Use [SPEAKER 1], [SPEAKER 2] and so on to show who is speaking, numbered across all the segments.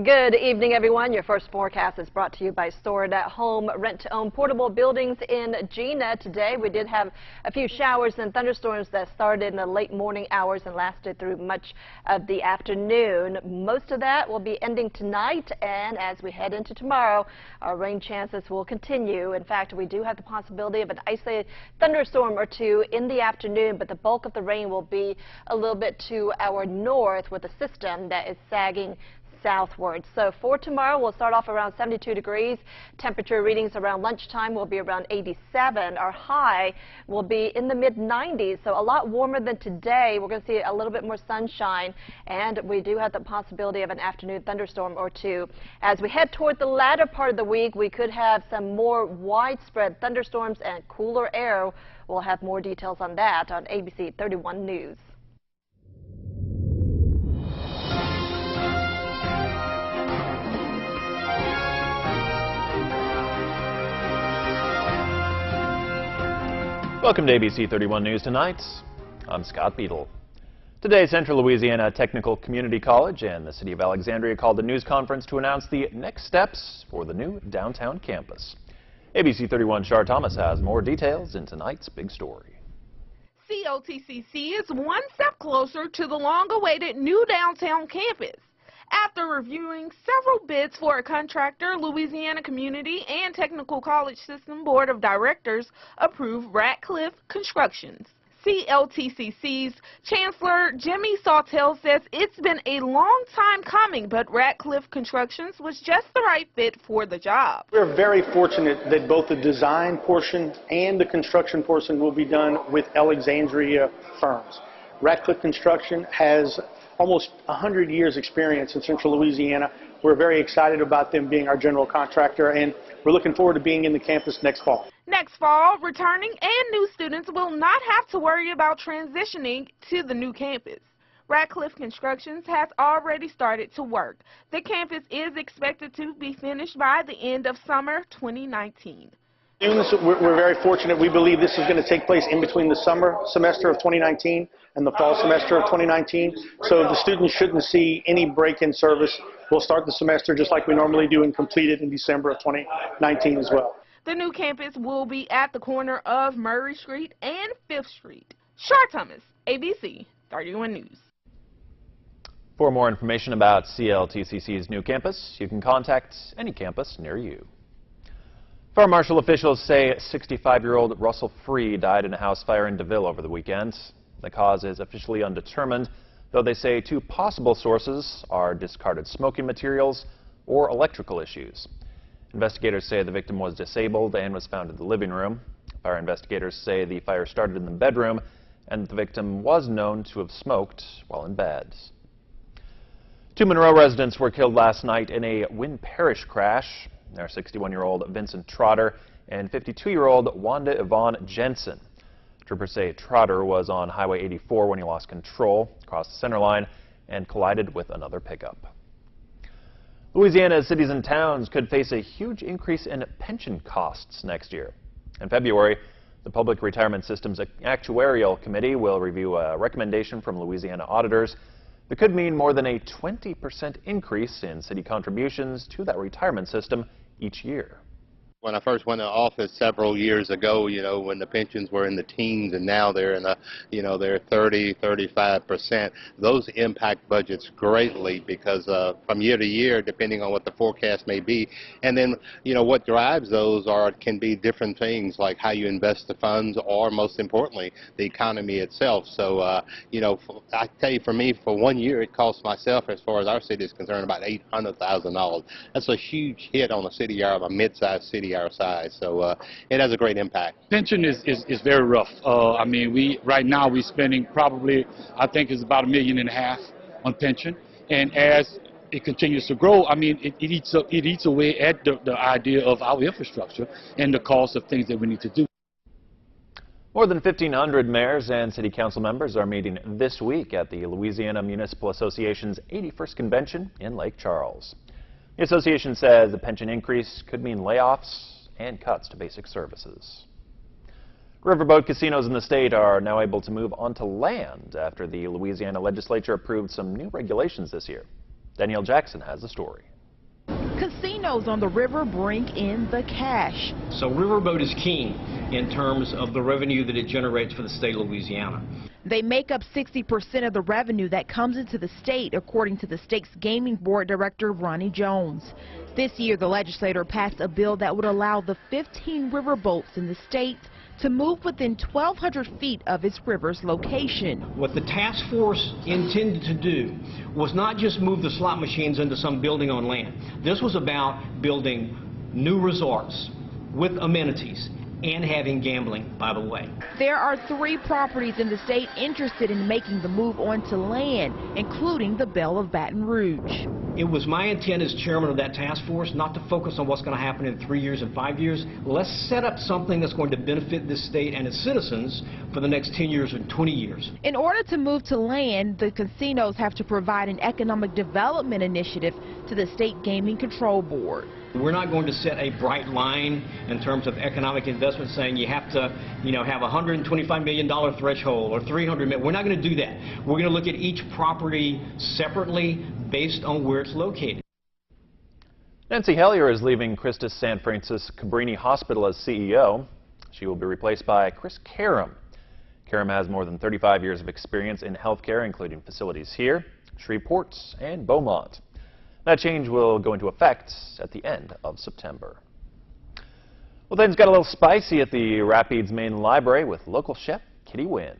[SPEAKER 1] Good evening, everyone. Your first forecast is brought to you by Store It at Home, rent-to-own portable buildings in Gina. Today, we did have a few showers and thunderstorms that started in the late morning hours and lasted through much of the afternoon. Most of that will be ending tonight, and as we head into tomorrow, our rain chances will continue. In fact, we do have the possibility of an isolated thunderstorm or two in the afternoon, but the bulk of the rain will be a little bit to our north with a system that is sagging southward. So for tomorrow, we'll start off around 72 degrees. Temperature readings around lunchtime will be around 87. Our high will be in the mid-90s, so a lot warmer than today. We're going to see a little bit more sunshine, and we do have the possibility of an afternoon thunderstorm or two. As we head toward the latter part of the week, we could have some more widespread thunderstorms and cooler air. We'll have more details on that on ABC 31 News.
[SPEAKER 2] Welcome to ABC 31 News Tonight. I'm Scott Beadle. Today, Central Louisiana Technical Community College and the City of Alexandria called a news conference to announce the next steps for the new downtown campus. ABC 31's Shar Thomas has more details in tonight's big story.
[SPEAKER 3] COTCC is one step closer to the long-awaited new downtown campus. After reviewing several bids for a contractor, Louisiana Community and Technical College System Board of Directors approved Ratcliffe Constructions. CLTCC's Chancellor Jimmy Sawtelle says it's been a long time coming, but Ratcliffe Constructions was just the right fit for the job.
[SPEAKER 4] We're very fortunate that both the design portion and the construction portion will be done with Alexandria firms. Ratcliffe Construction has almost 100 years experience in Central Louisiana. We're very excited about them being our general contractor, and we're looking forward to being in the campus next fall.
[SPEAKER 3] Next fall, returning and new students will not have to worry about transitioning to the new campus. Ratcliffe Constructions has already started to work. The campus is expected to be finished by the end of summer 2019.
[SPEAKER 4] We're very fortunate. We believe this is going to take place in between the summer semester of 2019 and the fall semester of 2019. So the students shouldn't see any break in service. We'll start the semester just like we normally do and complete it in December of 2019 as well.
[SPEAKER 3] The new campus will be at the corner of Murray Street and 5th Street. Shar Thomas, ABC 31 News.
[SPEAKER 2] For more information about CLTCC's new campus, you can contact any campus near you. Fire marshal officials say 65-year-old Russell Free died in a house fire in DeVille over the weekend. The cause is officially undetermined, though they say two possible sources are discarded smoking materials or electrical issues. Investigators say the victim was disabled and was found in the living room. Fire investigators say the fire started in the bedroom and the victim was known to have smoked while in bed. Two Monroe residents were killed last night in a Wynn Parish crash. They're 61-year-old Vincent Trotter and 52-year-old Wanda Yvonne Jensen. Troopers say Trotter was on Highway 84 when he lost control, crossed the center line, and collided with another pickup. Louisiana's cities and towns could face a huge increase in pension costs next year. In February, the Public Retirement System's Actuarial Committee will review a recommendation from Louisiana auditors that could mean more than a 20% increase in city contributions to that retirement system each year.
[SPEAKER 5] When I first went to office several years ago, when the pensions were in the teens and now they're in the, they're 30, 35%, those impact budgets greatly because from year to year, depending on what the forecast may be. And then, what drives those can be different things like how you invest the funds or, most importantly, the economy itself. So, I tell you, for me, for 1 year, it cost myself, as far as our city is concerned, about $800,000. That's a huge hit on a city of a mid-sized city our size, so it has a great impact.
[SPEAKER 6] Pension is very rough. I mean, right now we're spending probably, I think it's about $1.5 million on pension, and as it continues to grow, I mean, it eats away at the idea of our infrastructure and the cost of things that we need to do.
[SPEAKER 2] More than 1,500 mayors and city council members are meeting this week at the Louisiana Municipal Association's 81st convention in Lake Charles. The association says the pension increase could mean layoffs and cuts to basic services. Riverboat casinos in the state are now able to move onto land after the Louisiana legislature approved some new regulations this year. Danielle Jackson has the story.
[SPEAKER 7] Casinos on the river bring in the cash.
[SPEAKER 8] So riverboat is king in terms of the revenue that it generates for the state of Louisiana.
[SPEAKER 7] They make up 60% of the revenue that comes into the state, according to the state's gaming board director, Ronnie Jones. This year, the legislature passed a bill that would allow the 15 riverboats in the state to move within 1,200 feet of its river's location.
[SPEAKER 8] What the task force intended to do was not just move the slot machines into some building on land. This was about building new resorts with amenities and having gambling, by the way.
[SPEAKER 7] There are 3 properties in the state interested in making the move onto land, including the Belle of Baton Rouge.
[SPEAKER 8] It was my intent as chairman of that task force not to focus on what's going to happen in 3 years and 5 years. Let's set up something that's going to benefit this state and its citizens for the next 10 years and 20 years.
[SPEAKER 7] In order to move to land, the casinos have to provide an economic development initiative to the State Gaming Control Board.
[SPEAKER 8] We're not going to set a bright line in terms of economic investment saying you have to, have a $125 million threshold or $300 million. We're not going to do that. We're going to look at each property separately based on where it's located.
[SPEAKER 2] Nancy Hellier is leaving Christus San Francisco Cabrini Hospital as CEO. She will be replaced by Chris Karam. Karam has more than 35 years of experience in healthcare, including facilities here, Shreveport, and Beaumont. That change will go into effect at the end of September. Well, things got a little spicy at the Rapides Main Library with local chef Kitty Wynn.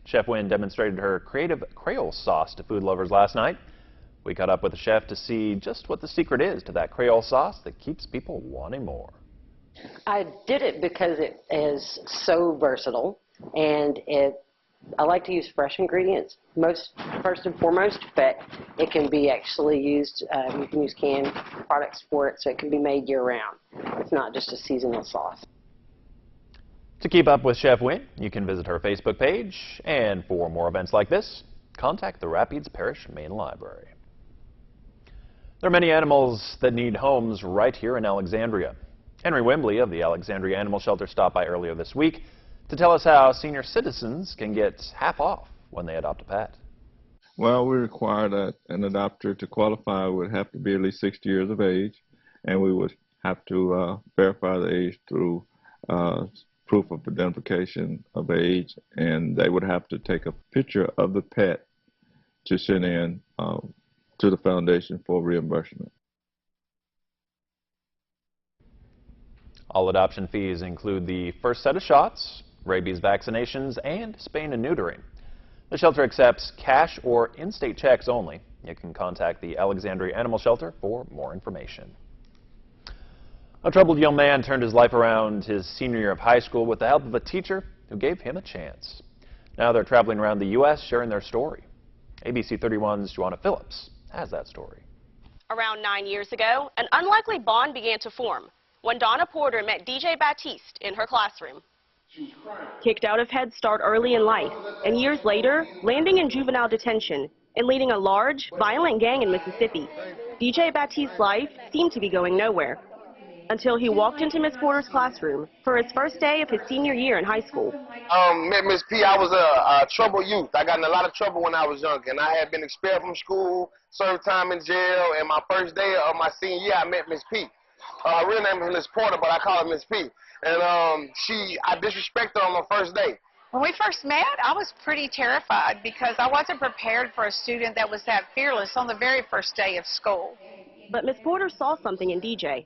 [SPEAKER 2] Chef Wynn demonstrated her creative Creole sauce to food lovers last night. We caught up with the chef to see just what the secret is to that Creole sauce that keeps people wanting more.
[SPEAKER 9] I did it because it is so versatile, and I like to use fresh ingredients first and foremost, but it can be actually used, you can use canned products for it, so it can be made year-round. It's not just a seasonal sauce.
[SPEAKER 2] To keep up with Chef Wynn, you can visit her Facebook page, and for more events like this, contact the Rapides Parish Main Library. There are many animals that need homes right here in Alexandria. Henry Wembley of the Alexandria Animal Shelter stopped by earlier this week to tell us how senior citizens can get half off when they adopt a pet.
[SPEAKER 10] Well, we require that an adopter to qualify would have to be at least 60 years of age, and we would have to verify the age through proof of identification of age, and they would have to take a picture of the pet to send in to the foundation for reimbursement.
[SPEAKER 2] All adoption fees include the first set of shots, rabies vaccinations, and spaying and neutering. The shelter accepts cash or in-state checks only. You can contact the Alexandria Animal Shelter for more information. A troubled young man turned his life around his senior year of high school with the help of a teacher who gave him a chance. Now they're traveling around the U.S. sharing their story. ABC31's Joanna Phillips has that story.
[SPEAKER 11] Around 9 years ago, an unlikely bond began to form when Donna Porter met DJ Baptiste in her classroom.
[SPEAKER 12] Kicked out of Head Start early in life, and years later, landing in juvenile detention and leading a large, violent gang in Mississippi, DJ Baptiste's life seemed to be going nowhere. Until he walked into Miss Porter's classroom for his first day of his senior year in high school.
[SPEAKER 13] Met Miss P. I was a troubled youth. I got in a lot of trouble when I was young, and I had been expelled from school, served time in jail, and my first day of my senior year, I met Miss P. Her real name is Miss Porter, but I call her Miss P. And I disrespected her on my first day.
[SPEAKER 14] When we first met, I was pretty terrified because I wasn't prepared for a student that was that fearless on the very first day of school.
[SPEAKER 12] But Miss Porter saw something in DJ.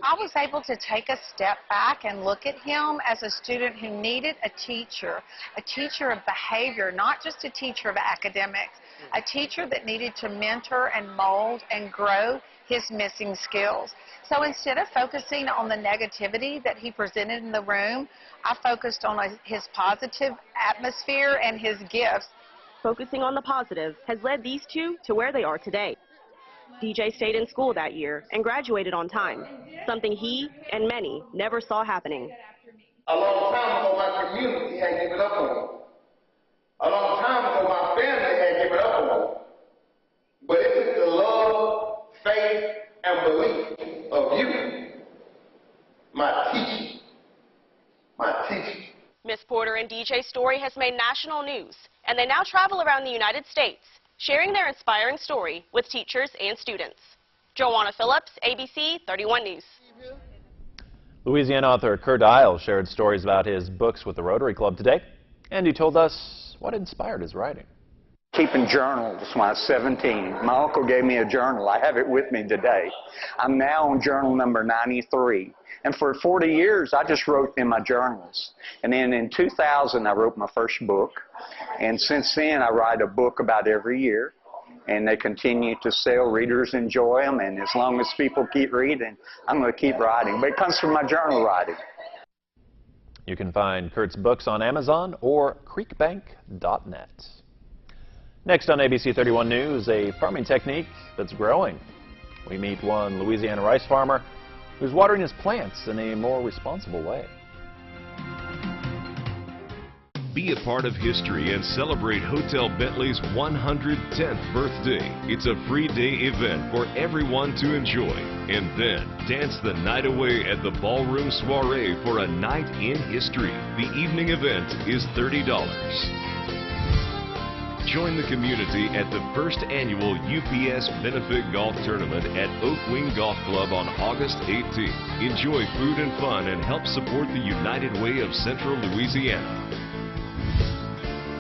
[SPEAKER 14] I was able to take a step back and look at him as a student who needed a teacher of behavior, not just a teacher of academics, a teacher that needed to mentor and mold and grow his missing skills. So instead of focusing on the negativity that he presented in the room, I focused on his positive atmosphere and his gifts.
[SPEAKER 12] Focusing on the positive has led these two to where they are today. DJ stayed in school that year and graduated on time, something he and many never saw happening.
[SPEAKER 13] A long time ago, my community had given up on me. A long time ago, my family had given up on me. But it took the love, faith, and belief of you, my teacher.
[SPEAKER 11] Miss Porter and DJ's story has made national news, and they now travel around the United States, sharing their inspiring story with teachers and students. Joanna Phillips, ABC 31 News.
[SPEAKER 2] Louisiana author Kurt Isles shared stories about his books with the Rotary Club today, and he told us what inspired his writing.
[SPEAKER 15] Keeping journals when I was 17. My uncle gave me a journal. I have it with me today. I'm now on journal number 93. And for 40 years, I just wrote in my journals. And then in 2000, I wrote my first book. And since then, I write a book about every year. And they continue to sell. Readers enjoy them. And as long as people keep reading, I'm going to keep writing. But it comes from my journal writing.
[SPEAKER 2] You can find Kurt's books on Amazon or creekbank.net. Next on ABC 31 News, a farming technique that's growing. We meet one Louisiana rice farmer who's watering his plants in a more responsible way.
[SPEAKER 16] Be a part of history and celebrate Hotel Bentley's 110th birthday. It's a free day event for everyone to enjoy. And then dance the night away at the Ballroom Soiree for a night in history. The evening event is $30. Join the community at the first annual UPS Benefit Golf Tournament at Oak Wing Golf Club on August 18th. Enjoy food and fun and help support the United Way of Central Louisiana.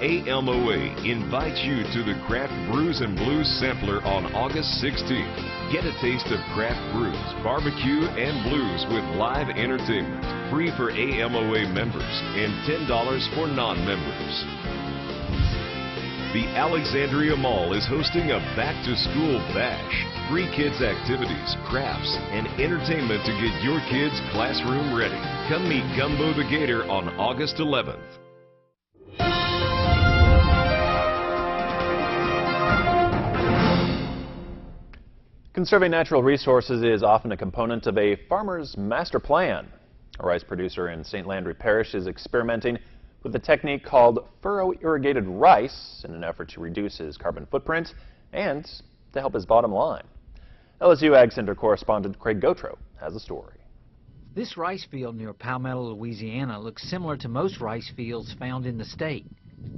[SPEAKER 16] AMOA invites you to the Craft Brews and Blues Sampler on August 16th. Get a taste of craft brews, barbecue, and blues with live entertainment. Free for AMOA members and $10 for non-members. The Alexandria Mall is hosting a back-to-school bash. Free kids activities, crafts, and entertainment to get your kids classroom ready. Come meet Gumbo the Gator on August 11th.
[SPEAKER 2] Conserving natural resources is often a component of a farmer's master plan. A rice producer in St. Landry Parish is experimenting with a technique called furrow-irrigated rice in an effort to reduce his carbon footprint and to help his bottom line. LSU Ag Center correspondent Craig Gautreaux has a story.
[SPEAKER 17] This rice field near Palmetto, Louisiana looks similar to most rice fields found in the state.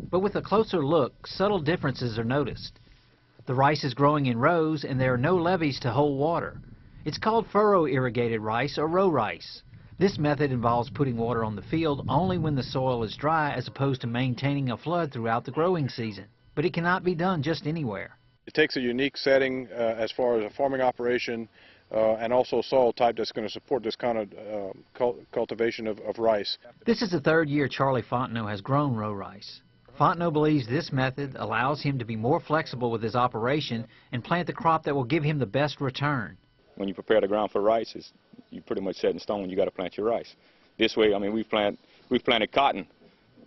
[SPEAKER 17] But with a closer look, subtle differences are noticed. The rice is growing in rows and there are no levees to hold water. It's called furrow-irrigated rice or row rice. This method involves putting water on the field only when the soil is dry as opposed to maintaining a flood throughout the growing season. But it cannot be done just anywhere.
[SPEAKER 18] It takes a unique setting as far as a farming operation and also soil type that's going to support this kind of cultivation of rice.
[SPEAKER 17] This is the third year Charlie Fontenot has grown row rice. Fontenot believes this method allows him to be more flexible with his operation and plant the crop that will give him the best return.
[SPEAKER 19] When you prepare the ground for rice, you pretty much set in stone when you got to plant your rice. This way, I mean, we've planted cotton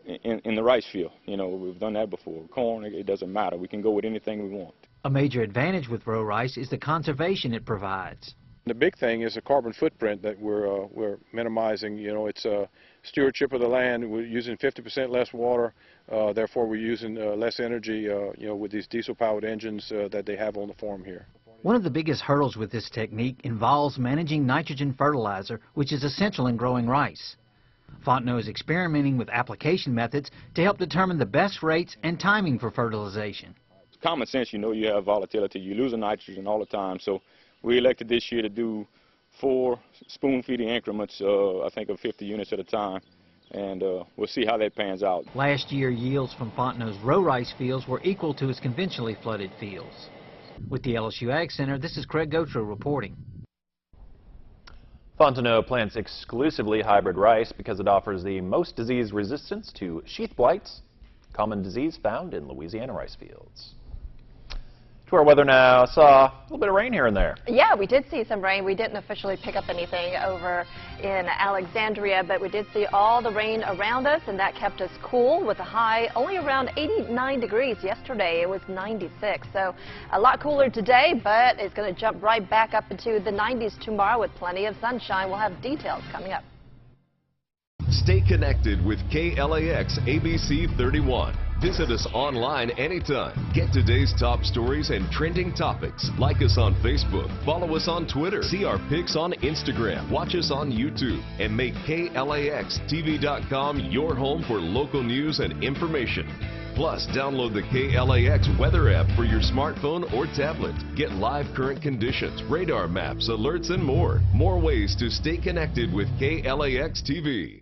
[SPEAKER 19] in the rice field. You know, we've done that before. Corn, it doesn't matter. We can go with anything we want.
[SPEAKER 17] A major advantage with row rice is the conservation it provides.
[SPEAKER 18] The big thing is the carbon footprint that we're minimizing. You know, it's a stewardship of the land. We're using 50% less water. Therefore, we're using less energy. You know, with these diesel-powered engines that they have on the farm here.
[SPEAKER 17] One of the biggest hurdles with this technique involves managing nitrogen fertilizer, which is essential in growing rice. Fontenot is experimenting with application methods to help determine the best rates and timing for fertilization.
[SPEAKER 19] It's common sense, you know, you have volatility. You're losing nitrogen all the time. So we elected this year to do 4 spoon-feeding increments, I think of 50 units at a time. And we'll see how that pans out.
[SPEAKER 17] Last year, yields from Fontenot's row rice fields were equal to his conventionally flooded fields. With the LSU Ag Center, this is Craig Gautreaux reporting.
[SPEAKER 2] Fontenot plants exclusively hybrid rice because it offers the most disease resistance to sheath blights, common disease found in Louisiana rice fields. To our weather now. Saw a little bit of rain here and there.
[SPEAKER 1] Yeah, we did see some rain. We didn't officially pick up anything over in Alexandria, but we did see all the rain around us, and that kept us cool with a high only around 89 degrees. Yesterday it was 96, so a lot cooler today, but it's going to jump right back up into the 90s tomorrow with plenty of sunshine. We'll have details coming up.
[SPEAKER 16] Stay connected with KLAX ABC31. Visit us online anytime. Get today's top stories and trending topics. Like us on Facebook. Follow us on Twitter. See our pics on Instagram. Watch us on YouTube. And make KLAXTV.com your home for local news and information. Plus, download the KLAX weather app for your smartphone or tablet. Get live current conditions, radar maps, alerts, and more. More ways to stay connected with KLAX TV.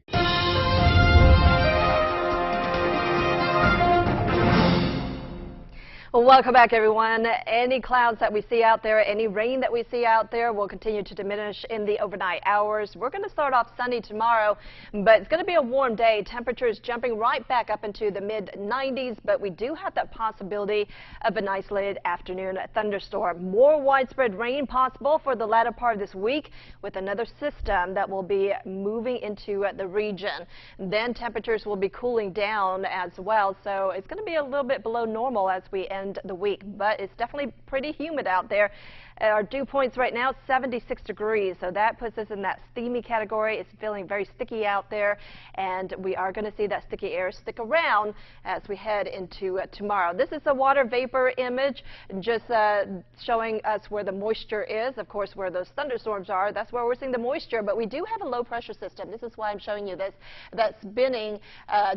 [SPEAKER 1] Well, welcome back, everyone. Any clouds that we see out there, any rain that we see out there will continue to diminish in the overnight hours. We're going to start off sunny tomorrow, but it's going to be a warm day. Temperatures jumping right back up into the mid-90s, but we do have that possibility of an isolated afternoon thunderstorm. More widespread rain possible for the latter part of this week with another system that will be moving into the region. Then temperatures will be cooling down as well, so it's going to be a little bit below normal as we end the week, but it's definitely pretty humid out there. Our dew points right now 76 degrees, so that puts us in that steamy category. It's feeling very sticky out there, and we are going to see that sticky air stick around as we head into tomorrow. This is a water vapor image, just showing us where the moisture is. Of course, where those thunderstorms are, that's where we're seeing the moisture, but we do have a low pressure system. This is why I'm showing you this. That's spinning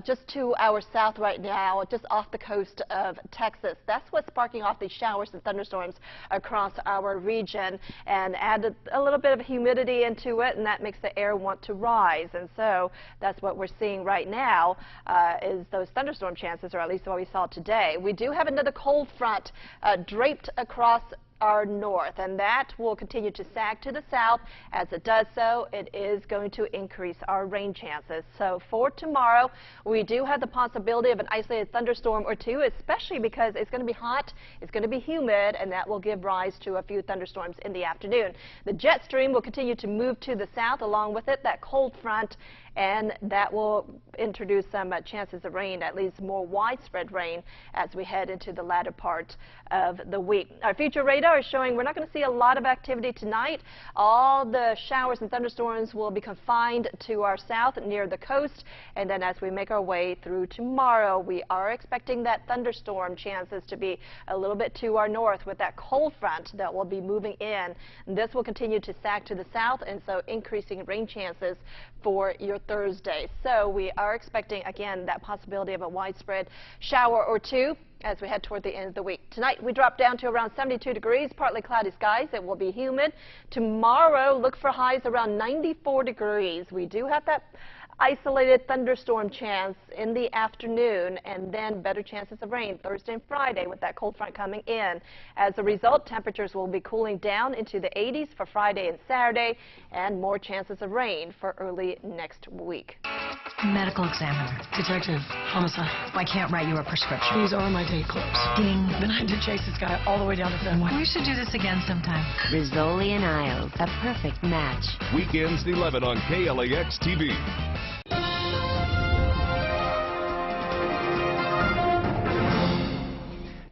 [SPEAKER 1] just to our south right now, just off the coast of Texas. That's what's sparking off these showers and thunderstorms across our region and added a little bit of humidity into it, and that makes the air want to rise. And so that's what we're seeing right now is those thunderstorm chances, or at least what we saw today. We do have another cold front draped across our north, and that will continue to sag to the south. As it does so, it is going to increase our rain chances. So for tomorrow, we do have the possibility of an isolated thunderstorm or two, especially because it's going to be hot, it's going to be humid, and that will give rise to a few thunderstorms in the afternoon. The jet stream will continue to move to the south, along with it that cold front, and that will introduce some chances of rain, at least more widespread rain, as we head into the latter part of the week. Our future radar is showing we're not going to see a lot of activity tonight. All the showers and thunderstorms will be confined to our south near the coast, and then as we make our way through tomorrow, we are expecting that thunderstorm chances to be a little bit to our north with that cold front that will be moving in. This will continue to sag to the south, and so increasing rain chances for your Thursday. So we are expecting, again, that possibility of a widespread shower or two as we head toward the end of the week. Tonight we drop down to around 72 degrees, partly cloudy skies. It will be humid. Tomorrow, look for highs around 94 degrees. We do have that isolated thunderstorm chance in the afternoon, and then better chances of rain Thursday and Friday with that cold front coming in. As a result, temperatures will be cooling down into the 80s for Friday and Saturday, and more chances of rain for early next week.
[SPEAKER 20] Medical examiner.
[SPEAKER 21] Detective. Homicide.
[SPEAKER 20] I can't write you a prescription.
[SPEAKER 21] These are my date clips.
[SPEAKER 20] Ding.
[SPEAKER 21] Then I had to chase this guy all the way down to Fenway.
[SPEAKER 20] We should do this again sometime.
[SPEAKER 22] Rizzoli and Isles, a perfect match.
[SPEAKER 16] Weekends at 11 on KLAX TV.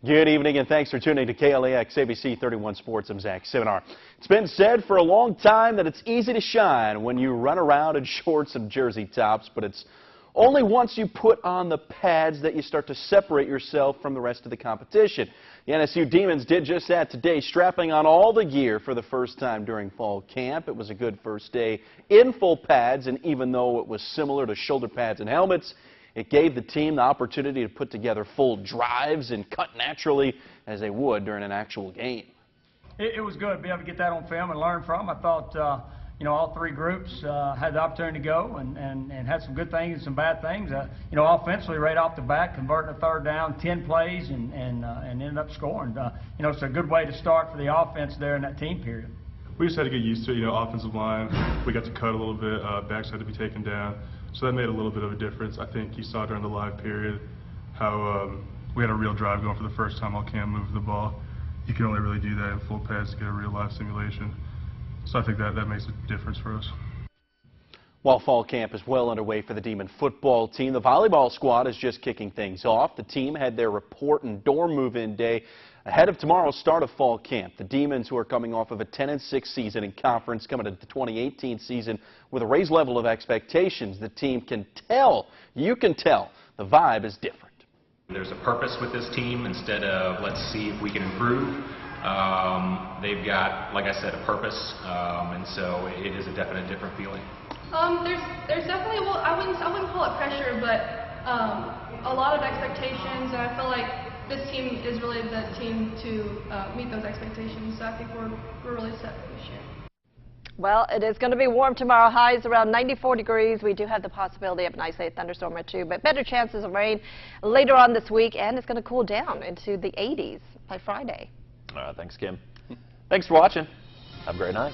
[SPEAKER 23] Good evening, and thanks for tuning to KLAX ABC31 Sports. I'm Zach Seminar. It's been said for a long time that it's easy to shine when you run around in shorts and jersey tops, but it's only once you put on the pads that you start to separate yourself from the rest of the competition. The NSU Demons did just that today, strapping on all the gear for the first time during fall camp. It was a good first day in full pads, and even though it was similar to shoulder pads and helmets, it gave the team the opportunity to put together full drives and cut naturally as they would during an actual game.
[SPEAKER 24] It was good to be able to get that on film and learn from. I thought, all three groups had the opportunity to go and had some good things and some bad things. Offensively, right off the bat, converting a third down, 10 plays, and ended up scoring. It's a good way to start for the offense there in that team period.
[SPEAKER 25] We just had to get used to it, offensive line. We got to cut a little bit, backs had to be taken down. So that made a little bit of a difference. I think you saw during the live period how we had a real drive going for the first time all camp, moving the ball. You can only really do that in full pads to get a real live simulation. So I think that makes a difference for us.
[SPEAKER 23] While fall camp is well underway for the Demon football team, the volleyball squad is just kicking things off. The team had their report and dorm move-in day ahead of tomorrow's start of fall camp. The Demons, who are coming off of a 10-6 season in conference, coming into the 2018 season with a raised level of expectations. The team can tell, you can tell, the vibe is different.
[SPEAKER 26] There's a purpose with this team instead of let's see if we can improve. They've got, like I said, a purpose, and so it is a definite different feeling.
[SPEAKER 27] There's definitely, well, I wouldn't call it pressure, but
[SPEAKER 3] a lot of expectations, and I feel like this team is really the team to meet those expectations. So I think we're really set for this year.
[SPEAKER 1] Well, it is going to be warm tomorrow. Highs around 94 degrees. We do have the possibility of an isolated thunderstorm or two, but better chances of rain later on this week, and it's going to cool down into the 80s by Friday.
[SPEAKER 2] Thanks, Kim. Thanks for watching. Have a great night.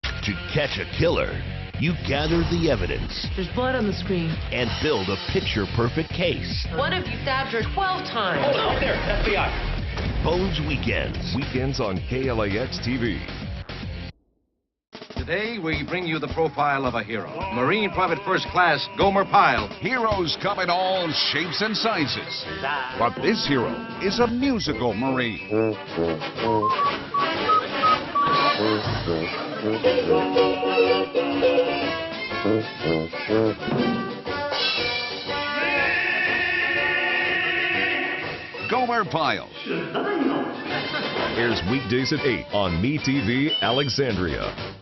[SPEAKER 4] To catch a killer, you gather the evidence.
[SPEAKER 5] There's blood on the screen.
[SPEAKER 4] And build a picture-perfect case.
[SPEAKER 5] One of you stabbed her 12 times.
[SPEAKER 4] Hold on, there, FBI. Bones Weekends.
[SPEAKER 16] Weekends on KLAX TV.
[SPEAKER 6] Today, we bring you the profile of a hero. Marine Private First Class Gomer Pyle.
[SPEAKER 7] Heroes come in all shapes and sizes. But this hero is a musical Marine. Gomer Pyle.
[SPEAKER 16] Airs weekdays at 8 on MeTV Alexandria.